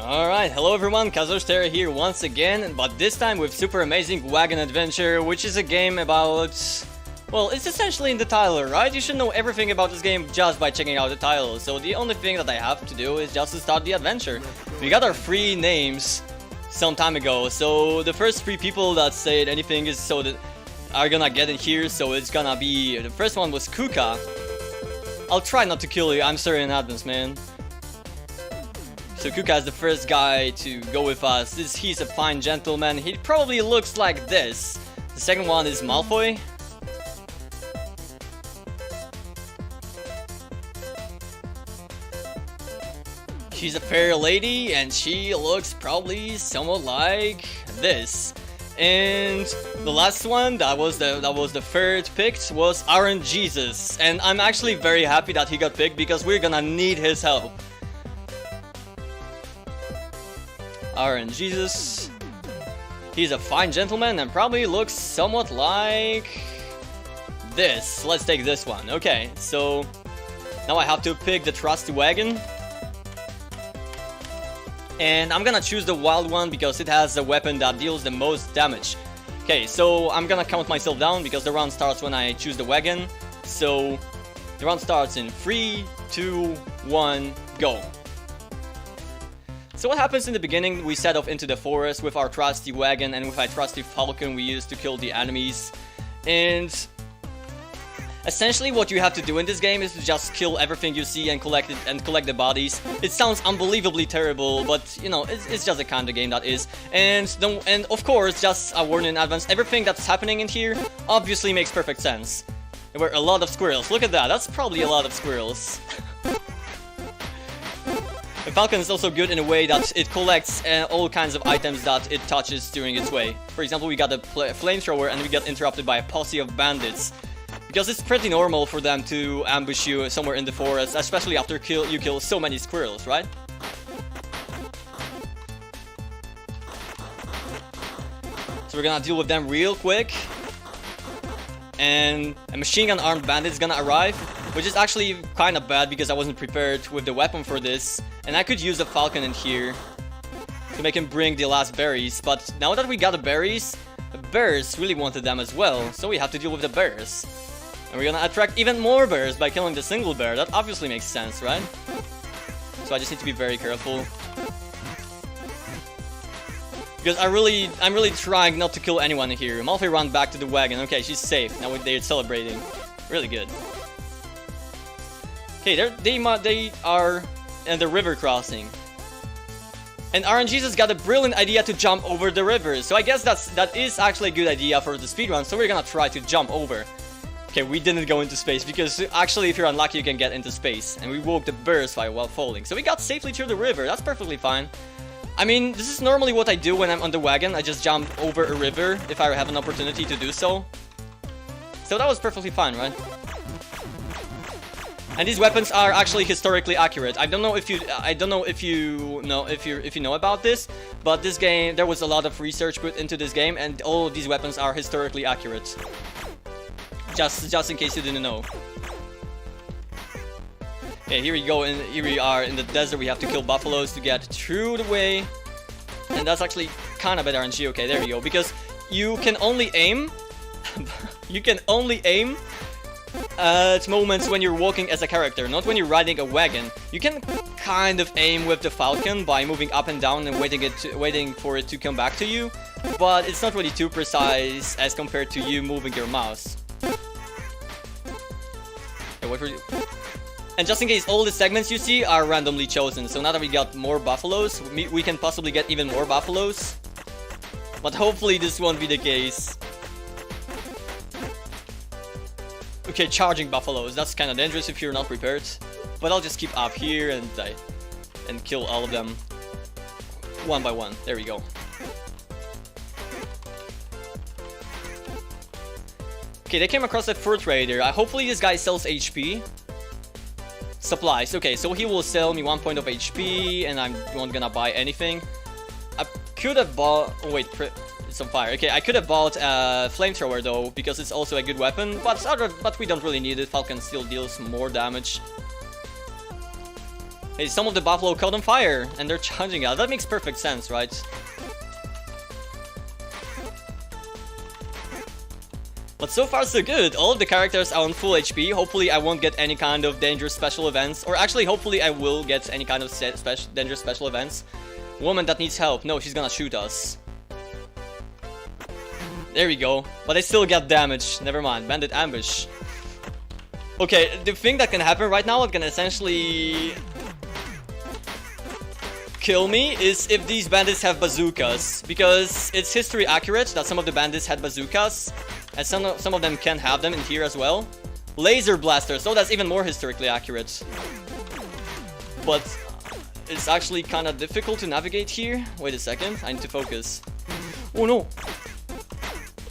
Alright, hello everyone, Chazoshtare here once again, but this time with Super Amazing Wagon Adventure, which is a game about... Well, it's essentially in the title, right? You should know everything about this game just by checking out the title, so the only thing that I have to do is just to start the adventure. We got our 3 names some time ago, so the first 3 people that said anything is so that are gonna get in here, so it's gonna be... The first one was Kuka. I'll try not to kill you, I'm sorry in advance, man. So Kuka is the first guy to go with us. He's a fine gentleman. He probably looks like this. The second one is Malfoy. She's a fair lady and she looks probably somewhat like this. And the last one, that was the third picked, was Aaron Jesus. And I'm actually very happy that he got picked because we're gonna need his help. Aaron Jesus. He's a fine gentleman and probably looks somewhat like this. Let's take this one. Okay, so now I have to pick the trusty wagon. And I'm gonna choose the wild one because it has a weapon that deals the most damage. Okay, so I'm gonna count myself down because the round starts when I choose the wagon. So the round starts in 3, 2, 1, go. So what happens in the beginning, we set off into the forest with our trusty wagon and with our trusty falcon we used to kill the enemies. And essentially what you have to do in this game is to just kill everything you see and collect it and collect the bodies. It sounds unbelievably terrible, but you know, it's just the kind of game that is. And of course, just a warning in advance, everything that's happening in here obviously makes perfect sense. There were a lot of squirrels. Look at that, that's probably a lot of squirrels. The Falcon is also good in a way that it collects all kinds of items that it touches during its way. For example, we got a flamethrower and we got interrupted by a posse of bandits. Because it's pretty normal for them to ambush you somewhere in the forest, especially after you kill so many squirrels, right? So we're gonna deal with them real quick. And a machine gun armed bandit is gonna arrive, which is actually kind of bad because I wasn't prepared with the weapon for this. And I could use a falcon in here to make him bring the last berries, but now that we got the berries, the bears really wanted them as well, so we have to deal with the bears. And we're gonna attract even more bears by killing the single bear. That obviously makes sense, right? So I just need to be very careful. Because I'm really trying not to kill anyone here. Malfoy ran back to the wagon. Okay, she's safe. Now they're celebrating. Really good. Okay, they are in the river crossing. And RNG's got a brilliant idea to jump over the river. So I guess that is actually a good idea for the speedrun. So we're gonna try to jump over. Okay, we didn't go into space because actually if you're unlucky you can get into space. And we woke the bears while falling. So we got safely through the river. That's perfectly fine. I mean, this is normally what I do when I'm on the wagon. I just jump over a river if I have an opportunity to do so. So that was perfectly fine, right? And these weapons are actually historically accurate. I don't know if you know about this, but this game, there was a lot of research put into this game, and all of these weapons are historically accurate. Just in case you didn't know. Okay, here we go, and here we are in the desert. We have to kill buffaloes to get through the way, and that's actually kind of bad RNG. Okay, there we go. Because you can only aim, at moments when you're walking as a character, not when you're riding a wagon. You can kind of aim with the falcon by moving up and down and waiting for it to come back to you, but it's not really too precise as compared to you moving your mouse. Okay, wait for you. And just in case, all the segments you see are randomly chosen. So now that we got more buffaloes, we can possibly get even more buffaloes. But hopefully this won't be the case. Okay, charging buffaloes. That's kind of dangerous if you're not prepared. But I'll just keep up here and kill all of them one by one. There we go. Okay, they came across a fur trader. Hopefully this guy sells HP. Supplies. Okay, so he will sell me 1 point of HP, and I'm not gonna buy anything. I could have bought... Oh, wait, it's on fire. Okay, I could have bought a flamethrower though, because it's also a good weapon, but we don't really need it. Falcon still deals more damage. Hey, some of the buffalo caught on fire, and they're charging out. That makes perfect sense, right? But so far so good. All of the characters are on full HP. Hopefully I won't get any kind of dangerous special events. Or actually, hopefully I will get any kind of dangerous special events. Woman that needs help. No, she's gonna shoot us. There we go. But I still get damage. Never mind. Bandit ambush. Okay, the thing that can happen right now, it can essentially kill me, is if these bandits have bazookas. Because it's history accurate that some of the bandits had bazookas. And some of them can have them in here as well. Laser blasters, so that's even more historically accurate. But it's actually kind of difficult to navigate here. Wait a second, I need to focus. Oh no!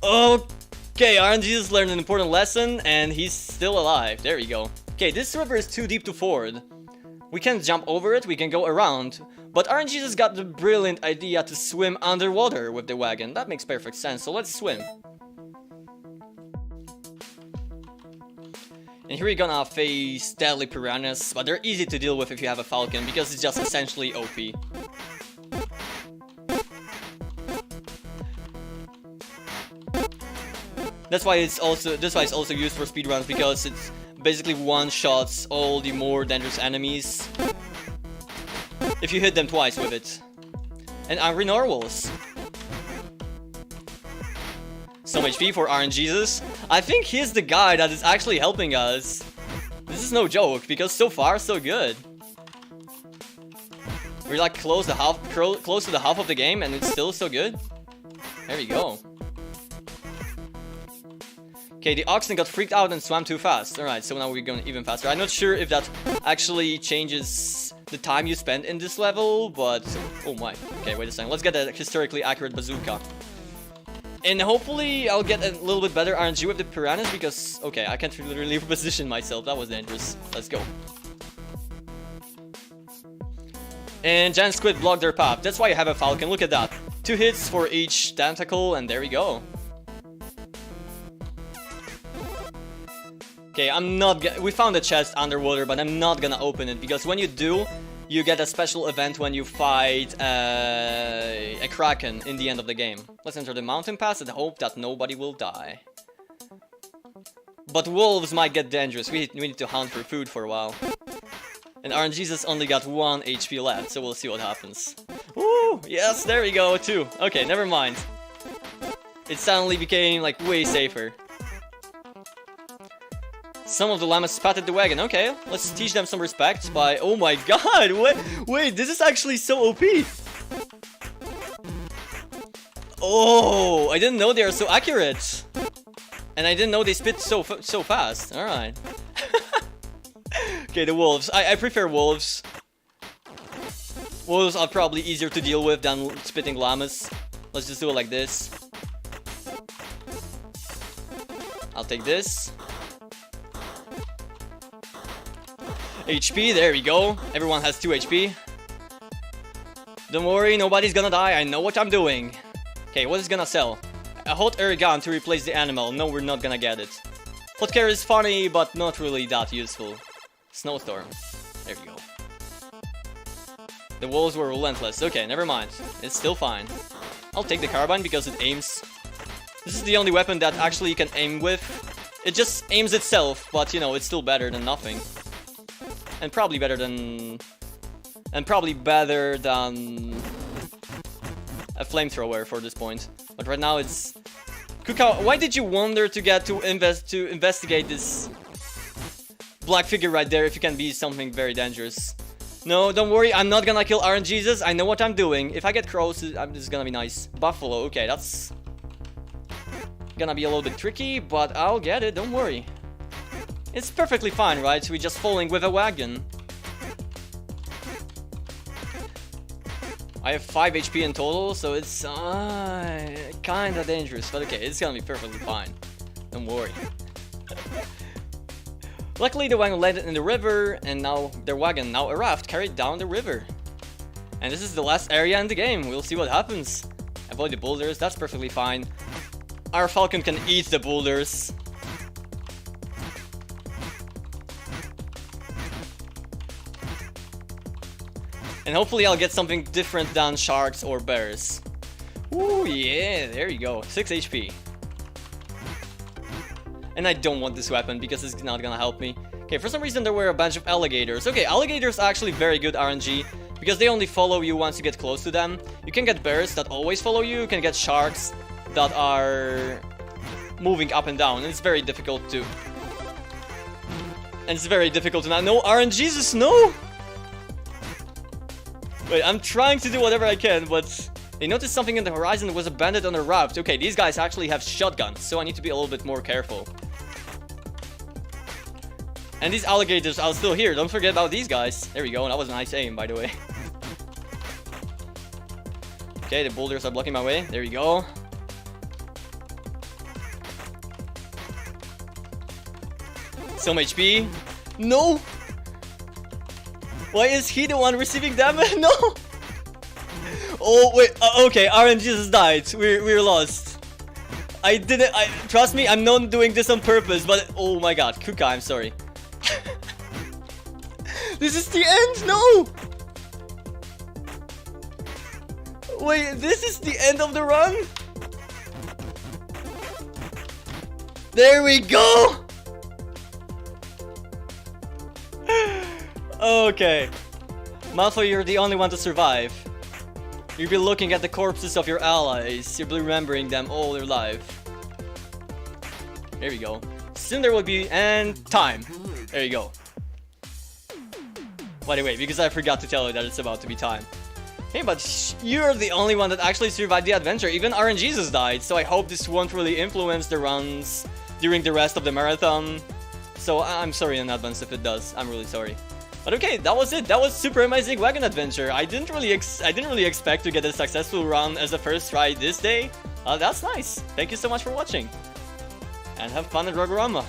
Okay, RNG has learned an important lesson and he's still alive. There we go. Okay, this river is too deep to ford. We can jump over it, we can go around. But RNG has got the brilliant idea to swim underwater with the wagon. That makes perfect sense, so let's swim. And here we're gonna face deadly piranhas, but they're easy to deal with if you have a falcon, because it's just essentially OP. That's why it's also used for speedruns, because it basically one-shots all the more dangerous enemies if you hit them twice with it. And angry narwhals. Some HP for RNGesus. I think he's the guy that is actually helping us. This is no joke, because so far so good. We're like close to the half of the game and it's still so good. There we go. Okay, the oxen got freaked out and swam too fast. Alright, so now we're going even faster. I'm not sure if that actually changes the time you spend in this level, but... Oh my. Okay, wait a second. Let's get a historically accurate bazooka. And hopefully I'll get a little bit better RNG with the piranhas, because... Okay, I can't really reposition myself. That was dangerous. Let's go. And giant squid blocked their path. That's why you have a falcon. Look at that. 2 hits for each tentacle, and there we go. Okay, we found a chest underwater, but I'm not gonna open it, because when you do, you get a special event when you fight a kraken in the end of the game. Let's enter the mountain pass and hope that nobody will die. But wolves might get dangerous. We need to hunt for food for a while. And RNGesus only got 1 HP left, so we'll see what happens. Woo! Yes, there we go, 2. Okay, never mind. It suddenly became, like, way safer. Some of the llamas spatted the wagon. Okay, let's teach them some respect by... Oh my god! Wait, this is actually so OP! Oh, I didn't know they are so accurate! And I didn't know they spit so fast. Alright. Okay, the wolves. I prefer wolves. Wolves are probably easier to deal with than spitting llamas. Let's just do it like this. I'll take this. HP, there we go. Everyone has 2 HP. Don't worry, nobody's gonna die. I know what I'm doing. Okay, what is gonna sell? A hot air gun to replace the animal. No, we're not gonna get it. Hot care is funny, but not really that useful. Snowstorm. There we go. The wolves were relentless. Okay, never mind. It's still fine. I'll take the carbine because it aims. This is the only weapon that actually you can aim with. It just aims itself, but you know, it's still better than nothing. And probably better than a flamethrower for this point. But right now it's... Kuka, why did you wander to investigate this black figure right there if you can be something very dangerous? No, don't worry, I'm not gonna kill RNGesus. I know what I'm doing. If I get crows, this is gonna be nice. Buffalo, okay, that's gonna be a little bit tricky, but I'll get it, don't worry. It's perfectly fine, right? We're just falling with a wagon. I have 5 HP in total, so it's kinda dangerous, but okay, it's gonna be perfectly fine. Don't worry. Luckily, the wagon landed in the river, and now their wagon, now a raft, carried down the river. And this is the last area in the game. We'll see what happens. Avoid the boulders, that's perfectly fine. Our falcon can eat the boulders. And hopefully I'll get something different than sharks or bears. Ooh, yeah, there you go. 6 HP. And I don't want this weapon because it's not gonna help me. Okay, for some reason there were a bunch of alligators. Okay, alligators are actually very good RNG because they only follow you once you get close to them. You can get bears that always follow you. You can get sharks that are moving up and down. And it's very difficult to... And it's very difficult to not... No, RNGesus, no! Wait, I'm trying to do whatever I can, but... They noticed something in the horizon that was a bandit on a raft. Okay, these guys actually have shotguns, so I need to be a little bit more careful. And these alligators are still here. Don't forget about these guys. There we go. That was a nice aim, by the way. Okay, the boulders are blocking my way. There we go. Some HP. No! Why is he the one receiving damage? No! Oh, wait. Okay, RNGesus died. We're lost. I didn't... trust me, I'm not doing this on purpose, but... Oh my god. Kuka, I'm sorry. This is the end? No! Wait, this is the end of the run? There we go! Okay. Malfoy, you're the only one to survive. You'll be looking at the corpses of your allies. You'll be remembering them all their life. There we go. Soon there will be... And time. There you go. By the way, because I forgot to tell you that it's about to be time. Hey, but you're the only one that actually survived the adventure. Even RNGesus died, so I hope this won't really influence the runs during the rest of the marathon. So I'm sorry in advance if it does. I'm really sorry. But okay, that was it. That was super amazing Wagon Adventure. I didn't really expect to get a successful run as a first try this day. That's nice. Thank you so much for watching. And have fun at Rogue-a-rama.